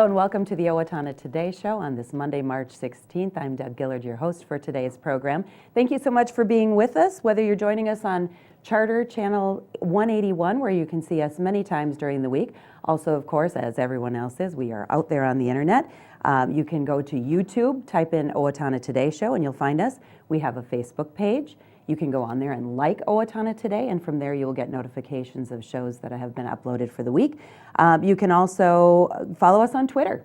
Hello and welcome to the Owatonna Today Show on this Monday, March 16th. I'm Deb Gillard, your host for today's program. Thank you so much for being with us, whether you're joining us on Charter Channel 181, where you can see us many times during the week. Also, of course, as everyone else is, we are out there on the internet. You can go to YouTube, type in Owatonna Today Show, and you'll find us. We have a Facebook page. You can go on there and like Owatonna Today, and from there you will get notifications of shows that have been uploaded for the week. You can also follow us on Twitter,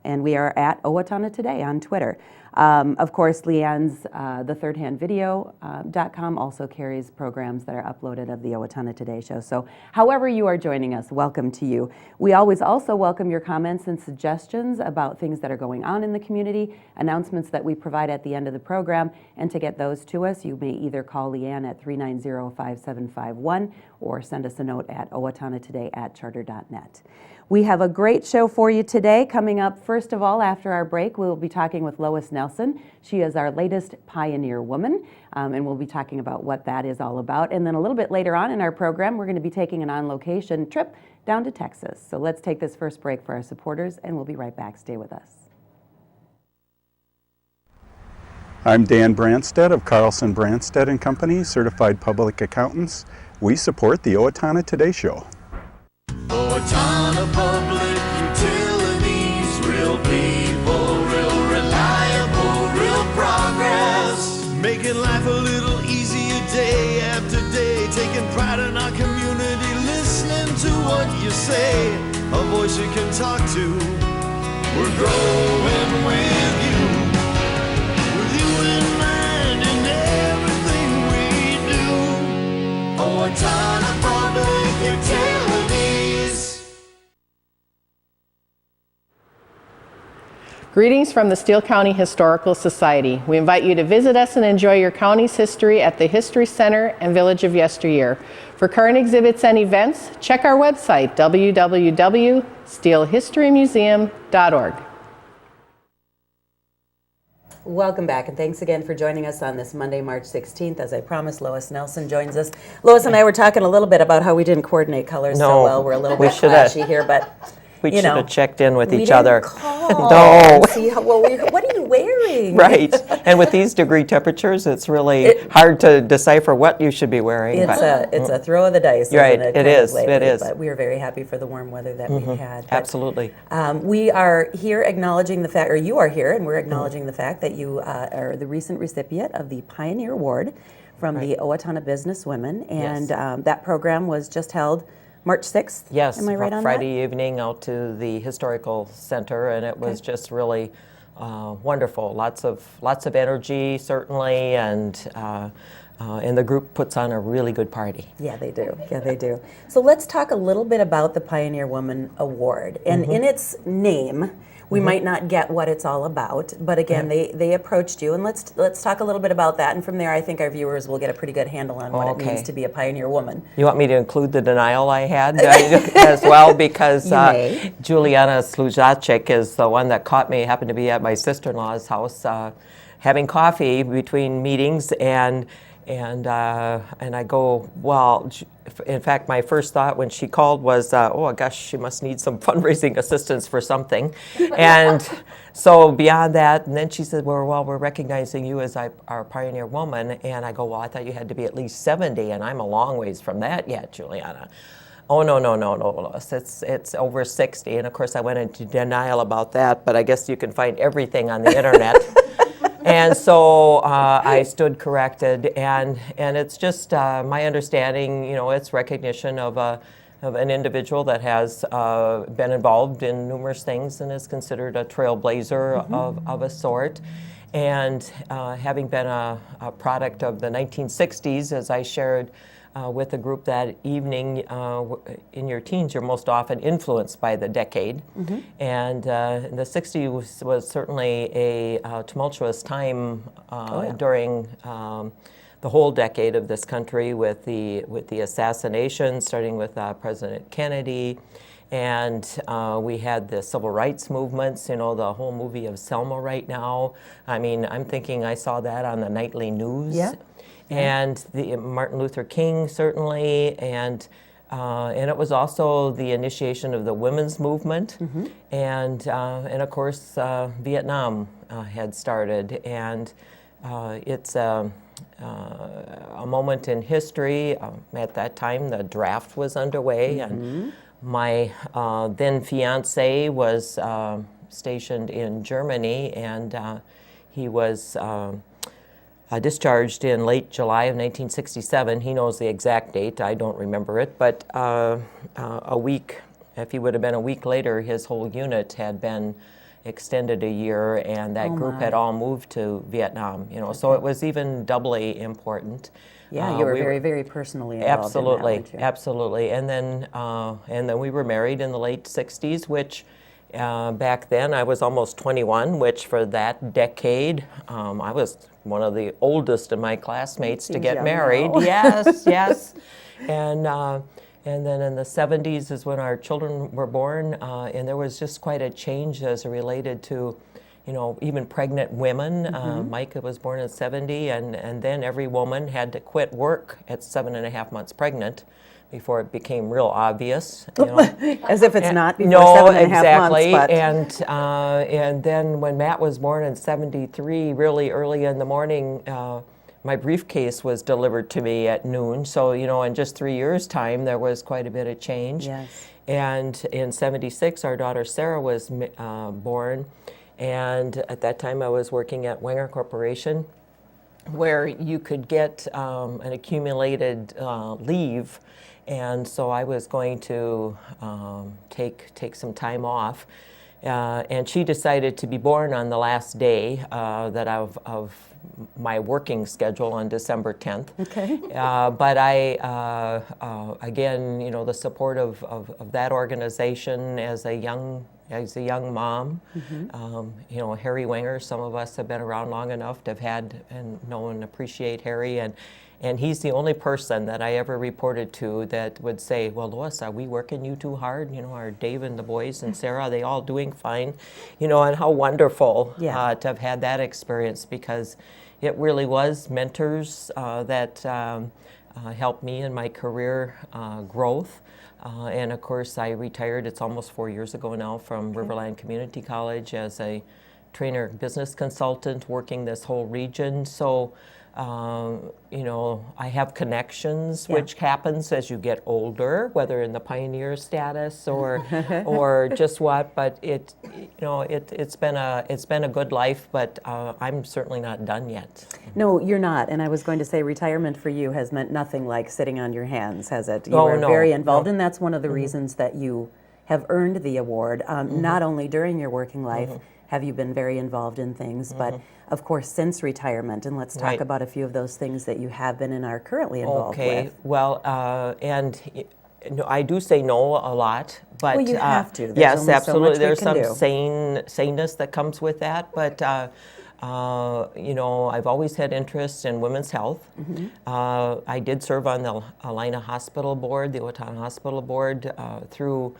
and we are at Owatonna Today on Twitter. Of course, Leanne's thethirdhandvideo.com also carries programs that are uploaded of the Owatonna Today Show. So however you are joining us, welcome to you. We always also welcome your comments and suggestions about things that are going on in the community, announcements that we provide at the end of the program, and to get those to us, you may either call Leanne at 390-5751 or send us a note at owatonnatoday@charter.net. We have a great show for you today. Coming up, first of all, after our break, we will be talking with Lois Nelson. She is our latest Pioneer Woman, and we'll be talking about what that is all about. And then a little bit later on in our program, we're going to be taking an on-location trip down to Texas. So let's take this first break for our supporters, and we'll be right back. Stay with us. I'm Dan Branstead of Carlson Branstead & Company, Certified Public Accountants. We support the Owatonna Today Show. Owatonna Public Utilities, real people, real reliable, real progress. Making life a little easier day after day, taking pride in our community, listening to what you say, a voice you can talk to. We're growing with you in mind in everything we do. Owatonna Public Utilities. Greetings from the Steele County Historical Society. We invite you to visit us and enjoy your county's history at the History Center and Village of Yesteryear. For current exhibits and events, check our website, www.steelehistorymuseum.org. Welcome back, and thanks again for joining us on this Monday, March 16th. As I promised, Lois Nelson joins us. Lois and I were talking a little bit about how we didn't coordinate colors so well. We're a little bit flashy here, but we should have checked in with each other. No. See how, well, what are you wearing? Right. And with these degree temperatures, it's really hard to decipher what you should be wearing. It's a throw of the dice. Right. Isn't It is. Lately, it is. But we are very happy for the warm weather that we've had. But, absolutely. We are here acknowledging the fact, or you are here, and we're acknowledging the fact that you are the recent recipient of the Pioneer Award from the Owatonna Business Women, and that program was just held March 6th? Yes, am I right on Friday evening out to the Historical Center, and it was just really wonderful. Lots of energy, certainly, and the group puts on a really good party. Yeah, they do. Yeah, they do. So let's talk a little bit about the Pioneer Woman Award. And in its name, we might not get what it's all about, but again, they approached you, and let's talk a little bit about that, and from there I think our viewers will get a pretty good handle on what it means to be a pioneer woman. You want me to include the denial I had as well, because Juliana Sluzacek is the one that caught me, happened to be at my sister-in-law's house having coffee between meetings, and I go, well, in fact, my first thought when she called was, oh gosh, she must need some fundraising assistance for something. And so beyond that, and then she said, well, we're recognizing you as our Pioneer Woman. And I go, well, I thought you had to be at least 70, and I'm a long ways from that yet, Juliana. Oh, no, Lois, it's over 60. And of course, I went into denial about that, but I guess you can find everything on the internet. And so I stood corrected, and it's just my understanding, it's recognition of an individual that has been involved in numerous things and is considered a trailblazer of a sort. And having been a product of the 1960s, as I shared with the group that evening, in your teens, you're most often influenced by the decade. And the 60s was certainly a tumultuous time during the whole decade of this country with the assassination, starting with President Kennedy. And we had the civil rights movements, the whole movie of Selma right now. I mean, I'm thinking I saw that on the nightly news. And the Martin Luther King, certainly, and And it was also the initiation of the women's movement, and of course Vietnam had started, and it's a moment in history. At that time, the draft was underway, and my then fiance was stationed in Germany, and he was discharged in late July of 1967. He knows the exact date. I don't remember it, but a week, if he would have been a week later, his whole unit had been extended a year, and that group had all moved to Vietnam. So it was even doubly important. Yeah, you were very, very personally involved. Absolutely, in that, weren't you? absolutely. And then we were married in the late '60s, which back then I was almost 21, which for that decade I was one of the oldest of my classmates to get married. Now. Yes, yes. And then in the 70s is when our children were born, and there was just quite a change as it related to, even pregnant women. Micah was born in 70, and then every woman had to quit work at 7.5 months pregnant before it became real obvious. As if it's not before No, 7.5 exactly. months. But And then when Matt was born in 73, really early in the morning, my briefcase was delivered to me at noon. So, in just 3 years' time, there was quite a bit of change. Yes. And in 76, our daughter Sarah was born. And at that time, I was working at Wenger Corporation, where you could get an accumulated leave. And so I was going to take some time off. And she decided to be born on the last day of my working schedule on December 10th. Okay. But I, again, the support of that organization as a young mom, Harry Wenger, some of us have been around long enough to have had and know and appreciate Harry, and he's the only person that I ever reported to that would say, well, Lois, are we working you too hard? Are Dave and the boys and Sarah, are they all doing fine? And how wonderful to have had that experience, because it really was mentors that helped me in my career growth. And of course, I retired, it's almost 4 years ago now, from Riverland Community College as a trainer business consultant working this whole region. So, I have connections, which happens as you get older, whether in the pioneer status or just what. But it's been a good life. But I'm certainly not done yet. No, you're not. And I was going to say, retirement for you has meant nothing like sitting on your hands, has it? You Oh, were no, very involved, no. and that's one of the reasons that you have earned the award. Not only during your working life have you been very involved in things, but of course since retirement. And let's talk about a few of those things that you have been and are currently involved with. Well, and I do say no a lot, but Well, you have to. There's yes, only so absolutely. much we There's can some do. saneness that comes with that, but I've always had interest in women's health. I did serve on the Owatonna Hospital Board, the Owatonna Hospital Board, through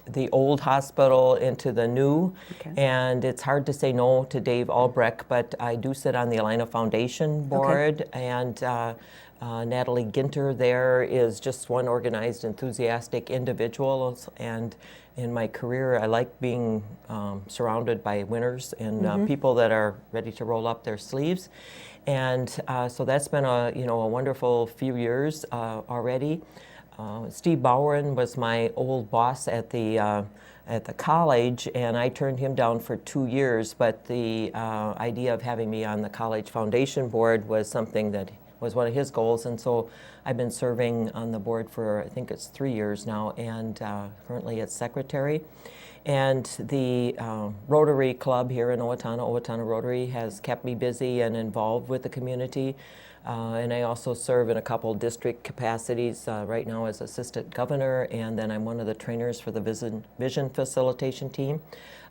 the old hospital into the new, and it's hard to say no to Dave Albrecht, but I do sit on the Owatonna Foundation Board, and Natalie Ginter there is just one organized, enthusiastic individual, and in my career I like being surrounded by winners and people that are ready to roll up their sleeves, and so that's been a wonderful few years already. Steve Bowen was my old boss at the college, and I turned him down for 2 years, but the idea of having me on the college foundation board was something that was one of his goals, and so I've been serving on the board for, I think it's 3 years now, and currently it's secretary. And the Rotary Club here in Owatonna Rotary, has kept me busy and involved with the community. And I also serve in a couple district capacities right now as assistant governor, and then I'm one of the trainers for the vision facilitation team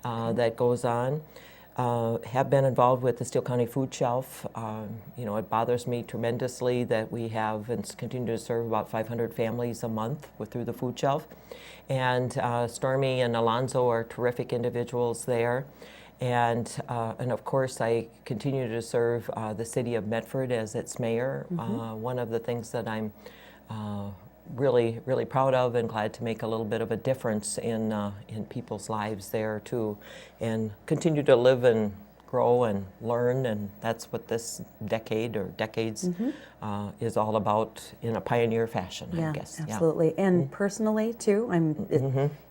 that goes on. Have been involved with the Steele County Food Shelf. It bothers me tremendously that we have and continue to serve about 500 families a month through the food shelf. And Stormy and Alonzo are terrific individuals there. And of course, I continue to serve the city of Medford as its mayor. One of the things that I'm really, really proud of and glad to make a little bit of a difference in people's lives there too, and continue to live and grow and learn, and that's what this decade or decades is all about in a pioneer fashion, I guess. Absolutely. And personally too,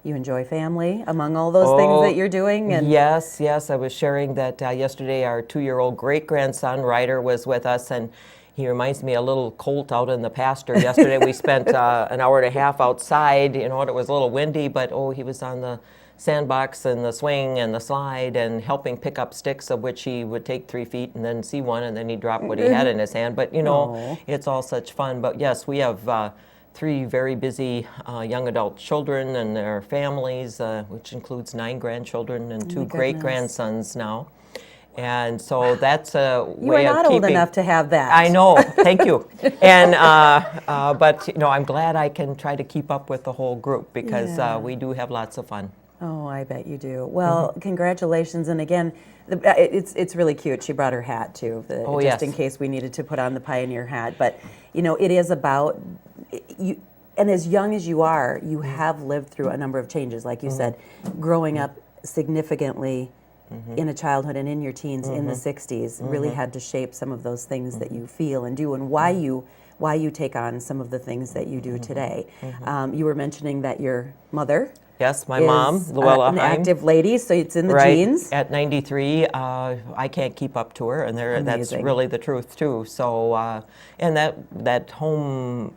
you enjoy family among all those things that you're doing? And Yes, I was sharing that yesterday our 2-year-old great-grandson Ryder was with us, and he reminds me a little colt out in the pasture. Yesterday we spent an hour and a half outside. You know, it was a little windy, but he was on the sandbox and the swing and the slide and helping pick up sticks, of which he would take 3 feet and then see one and then he'd drop what he had in his hand. But you know, it's all such fun. But yes, we have 3 very busy young adult children and their families, which includes 9 grandchildren and 2 great-grandsons now. And so that's a way of keeping... You are not old enough to have that. I know, thank you. And but you know, I'm glad I can try to keep up with the whole group because we do have lots of fun. Oh, I bet you do. Well, congratulations. And again, it's really cute. She brought her hat too, just in case we needed to put on the Pioneer hat. But you know, it is about you. And as young as you are, you have lived through a number of changes, like you said, growing up significantly in a childhood and in your teens in the 60s really had to shape some of those things that you feel and do, and why you take on some of the things that you do today. You were mentioning that your mother... Yes, my mom, Luella an Heim. active lady, so it's in the Right. genes. At 93, I can't keep up to her, and that's really the truth too. So, and that home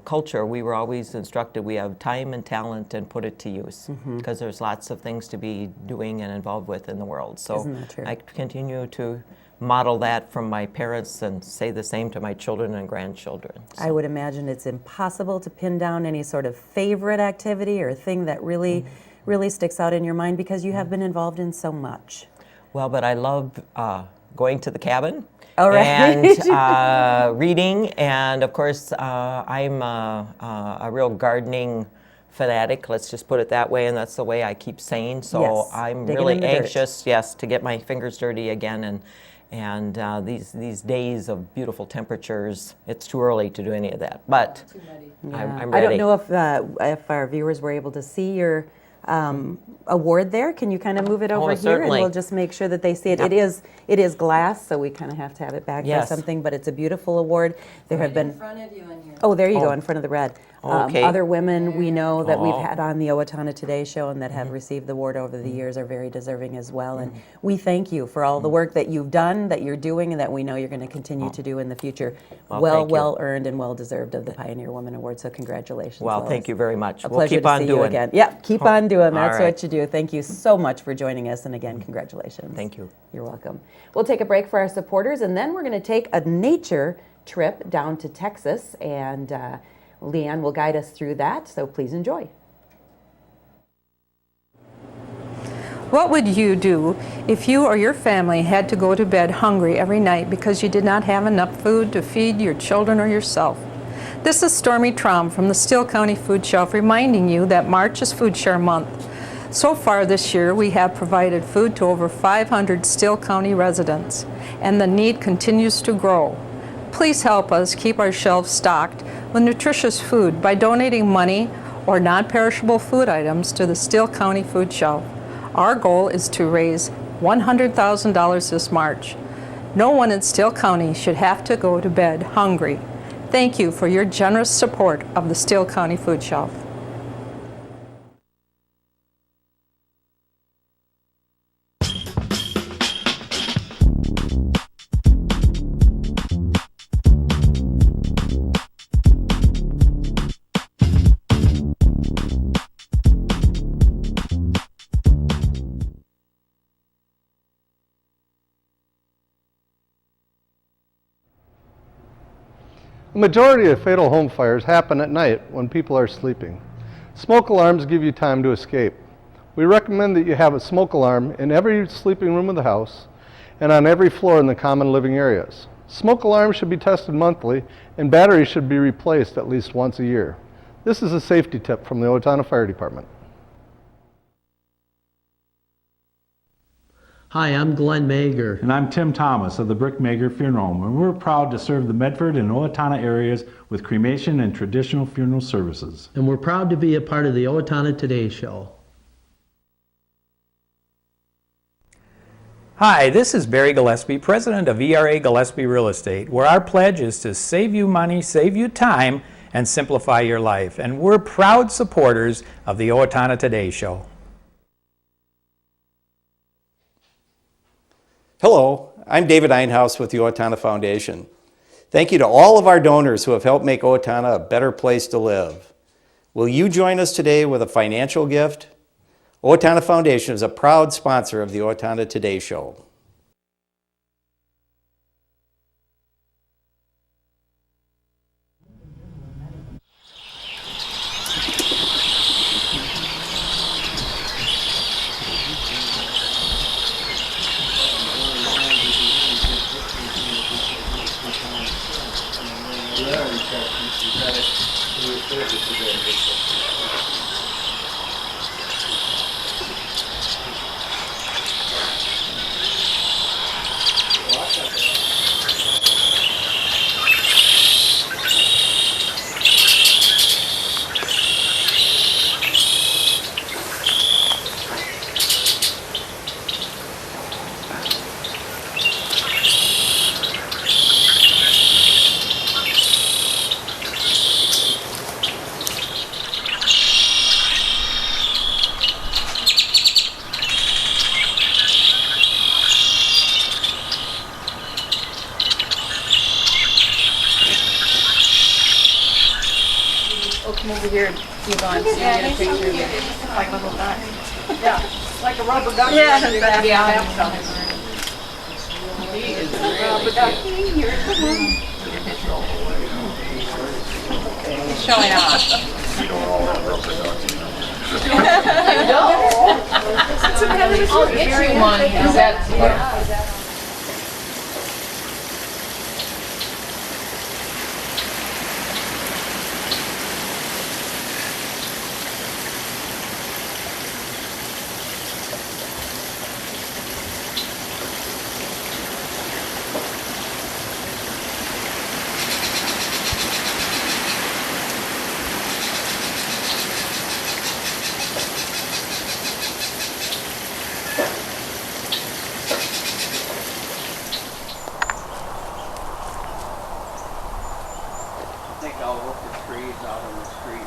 culture, we were always instructed we have time and talent and put it to use because there's lots of things to be doing and involved with in the world. So Isn't that true? I continue to model that from my parents and say the same to my children and grandchildren. So. I would imagine it's impossible to pin down any sort of favorite activity or thing that really sticks out in your mind because you have been involved in so much. Well, but I love going to the cabin and reading, and of course I'm a real gardening fanatic, let's just put it that way, and that's the way I keep saying. So I'm really anxious, to get my fingers dirty again, and these days of beautiful temperatures, it's too early to do any of that, but I'm ready. I don't know if our viewers were able to see your award there. Can you kind of move it over here, certainly. and we'll just make sure that they see it. It is glass, so we kind of have to have it back by something, but it's a beautiful award. There have been in front of you in here. Oh, there you go, in front of the red. Okay. Other women we know that we've had on the Owatonna Today Show and that have received the award over the years are very deserving as well. And we thank you for all the work that you've done, that you're doing, and that we know you're going to continue to do in the future. Well earned and well deserved of the Pioneer Woman Award. So congratulations. Well, Lois. thank you very much. We'll keep on doing. You again. Yeah, keep on doing. That's what you do. Thank you so much for joining us, and again, congratulations. Thank you. You're welcome. We'll take a break for our supporters, and then we're going to take a nature trip down to Texas, and Leanne will guide us through that, so please enjoy. What would you do if you or your family had to go to bed hungry every night because you did not have enough food to feed your children or yourself? This is Stormy Traum from the Steele County Food Shelf reminding you that March is Food Share Month. So far this year, we have provided food to over 500 Steele County residents, and the need continues to grow. Please help us keep our shelves stocked with nutritious food by donating money or non-perishable food items to the Steele County Food Shelf. Our goal is to raise $100,000 this March. No one in Steele County should have to go to bed hungry. Thank you for your generous support of the Steele County Food Shelf. The majority of fatal home fires happen at night when people are sleeping. Smoke alarms give you time to escape. We recommend that you have a smoke alarm in every sleeping room of the house and on every floor in the common living areas. Smoke alarms should be tested monthly, and batteries should be replaced at least once a year. This is a safety tip from the Owatonna Fire Department. Hi, I'm Glenn Mager. And I'm Tim Thomas of the Brick Mager Funeral Home, and we're proud to serve the Medford and Owatonna areas with cremation and traditional funeral services. And we're proud to be a part of the Owatonna Today Show. Hi, this is Barry Gillespie, president of ERA Gillespie Real Estate, where our pledge is to save you money, save you time, and simplify your life. And we're proud supporters of the Owatonna Today Show. Hello, I'm David Einhaus with the Owatonna Foundation. Thank you to all of our donors who have helped make Owatonna a better place to live. Will you join us today with a financial gift? Owatonna Foundation is a proud sponsor of the Owatonna Today Show. Come over here, Yvonne, so you get a picture of it. Like a little duck. Yeah, like a rubber duck. Yeah, yeah. Rubber ducky, here, come on. He's showing off. You don't all have rubber ducks. I'll get you one. Is that? I'll work the trees out on the street.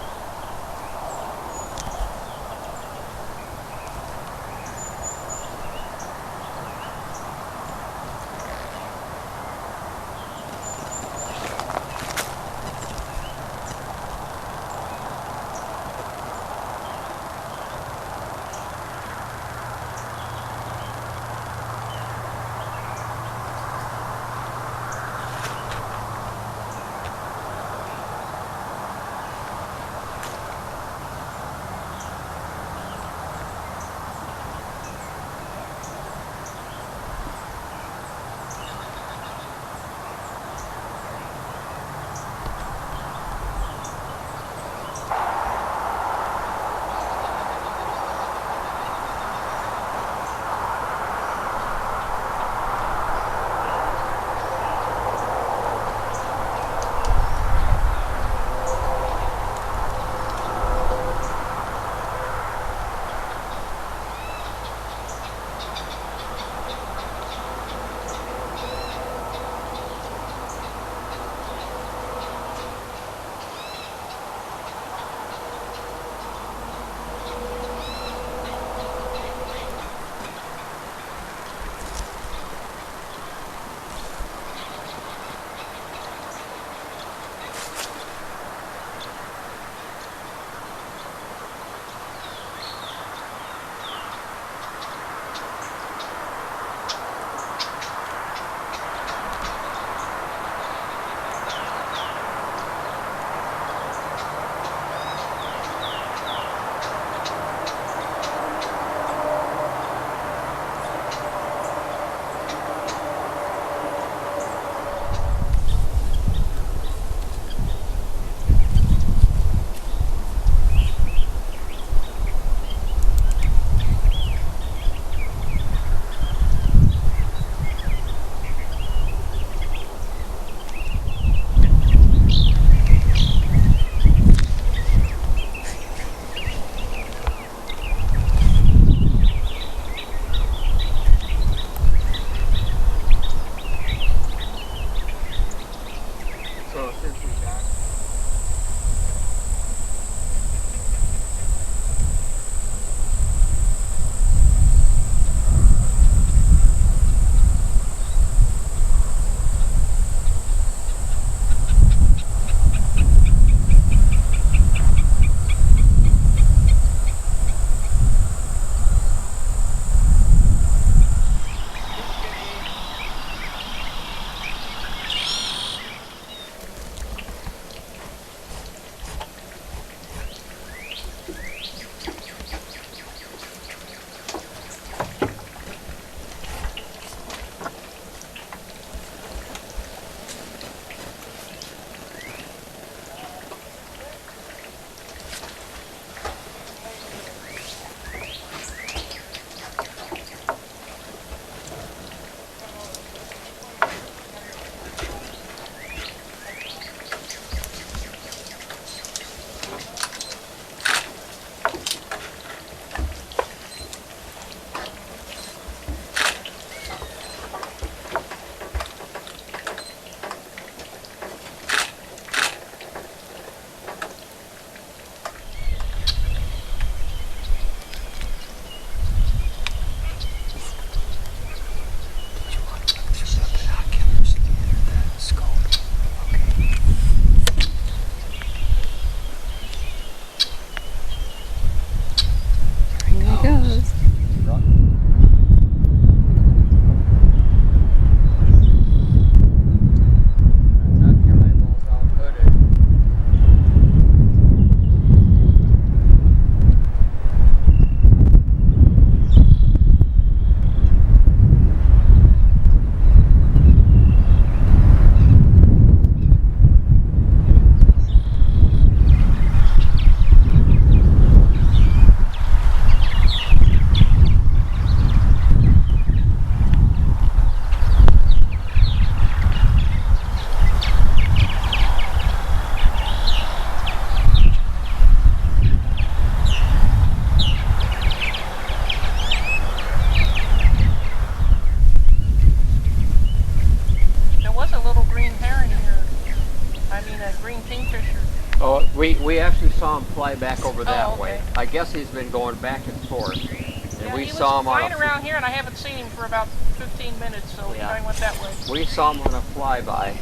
We actually saw him fly back over that Oh, okay. way. I guess he's been going back and forth. And Yeah, we he saw was him on flying a, around here, and I haven't seen him for about 15 minutes, so Yeah. I went that way. we saw him on a flyby.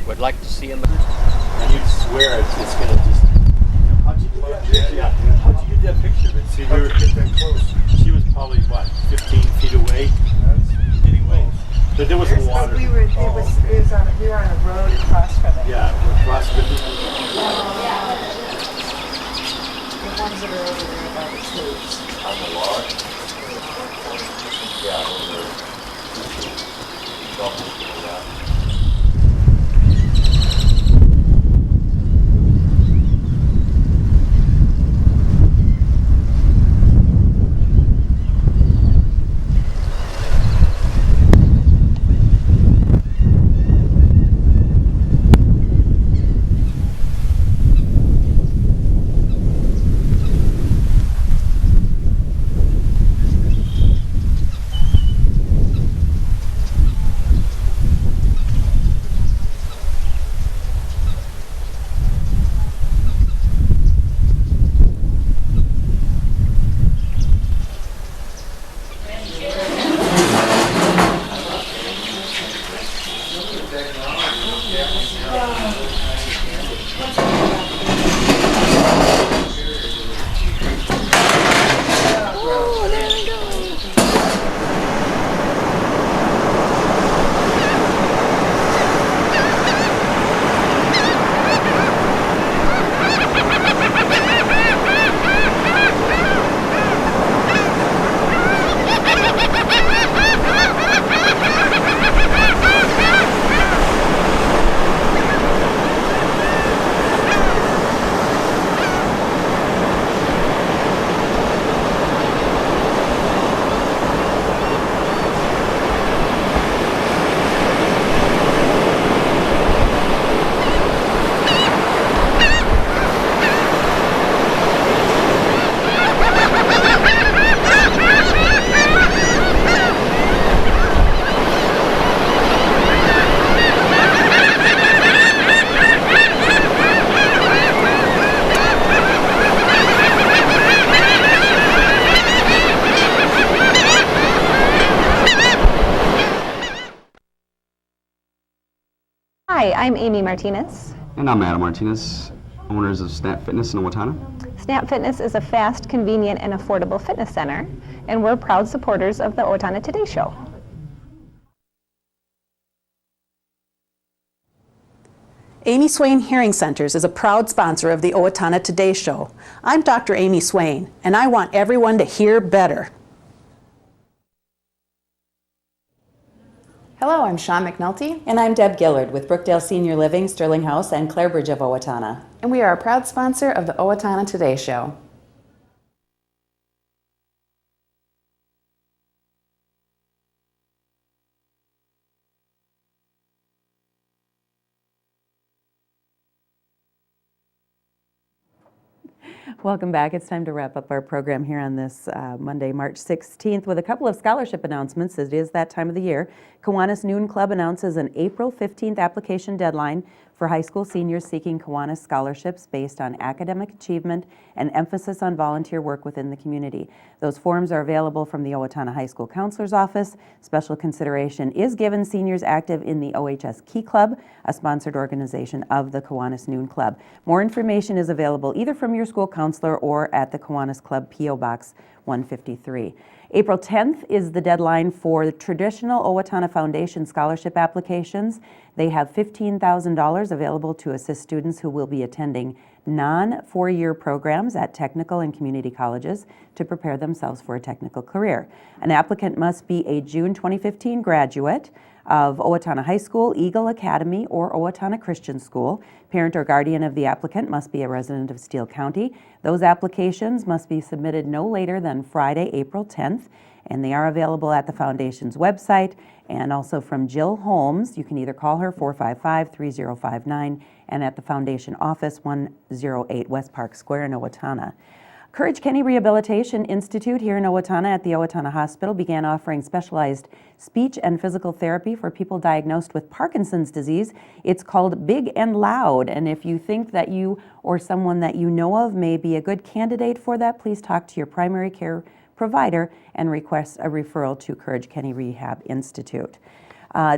Would like to see him. And you'd swear it's gonna just. How'd you get that picture? Yeah. How'd you get that picture? But see, we were that close. She was probably what, 15 feet away. Anyway, but there was water. We were on a road across from it. Yeah, across the. The ones that are over there by the tubes. On the log. Yeah, those are. Hi, I'm Amy Martinez. And I'm Adam Martinez, owners of Snap Fitness in Owatonna. Snap Fitness is a fast, convenient, and affordable fitness center, and we're proud supporters of the Owatonna Today Show. Amy Swain Hearing Centers is a proud sponsor of the Owatonna Today Show. I'm Dr. Amy Swain, and I want everyone to hear better. Hello, I'm Sean McNulty. And I'm Deb Gillard with Brookdale Senior Living, Sterling House, and Clarebridge of Owatonna. And we are a proud sponsor of the Owatonna Today Show. Welcome back. It's time to wrap up our program here on this Monday, March 16th with a couple of scholarship announcements. It is that time of the year. Kiwanis Noon Club announces an April 15th application deadline for high school seniors seeking Kiwanis scholarships based on academic achievement and emphasis on volunteer work within the community. Those forms are available from the Owatonna High School Counselor's Office. Special consideration is given seniors active in the OHS Key Club, a sponsored organization of the Kiwanis Noon Club. More information is available either from your school counselor or at the Kiwanis Club P.O. Box 153. April 10th is the deadline for the traditional Owatonna Foundation scholarship applications. They have $15,000 available to assist students who will be attending non-four-year programs at technical and community colleges to prepare themselves for a technical career. An applicant must be a June 2015 graduate of Owatonna High School, Eagle Academy, or Owatonna Christian School. Parent or guardian of the applicant must be a resident of Steele County. Those applications must be submitted no later than Friday, April 10th, and they are available at the Foundation's website and also from Jill Holmes. You can either call her 455-3059 and at the Foundation office 108 West Park Square in Owatonna. Courage Kenny Rehabilitation Institute here in Owatonna at the Owatonna Hospital began offering specialized speech and physical therapy for people diagnosed with Parkinson's disease. It's called Big and Loud, and if you think that you or someone that you know of may be a good candidate for that, please talk to your primary care provider and request a referral to Courage Kenny Rehab Institute.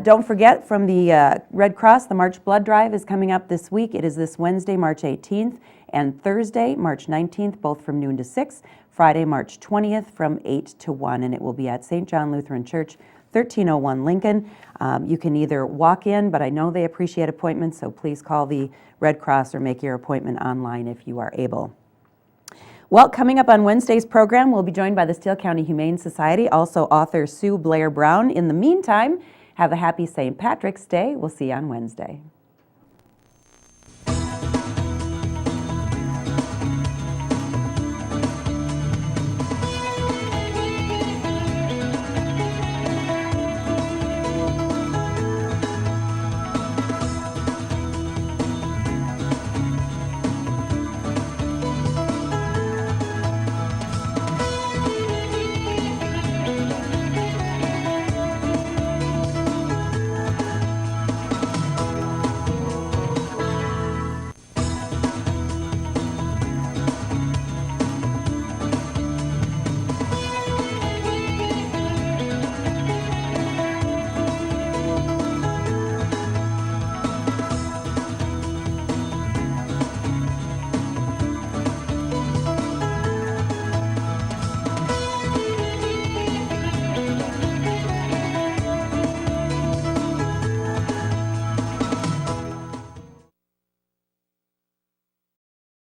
Don't forget, from the Red Cross, the March Blood Drive is coming up this week. It is this Wednesday, March 18th, and Thursday, March 19th, both from noon to 6, Friday, March 20th, from 8 to 1, and it will be at St. John Lutheran Church, 1301 Lincoln. You can either walk in, but I know they appreciate appointments, so please call the Red Cross or make your appointment online if you are able. Well, coming up on Wednesday's program, we'll be joined by the Steele County Humane Society, also author Sue Blair Brown. In the meantime, have a happy St. Patrick's Day. We'll see you on Wednesday.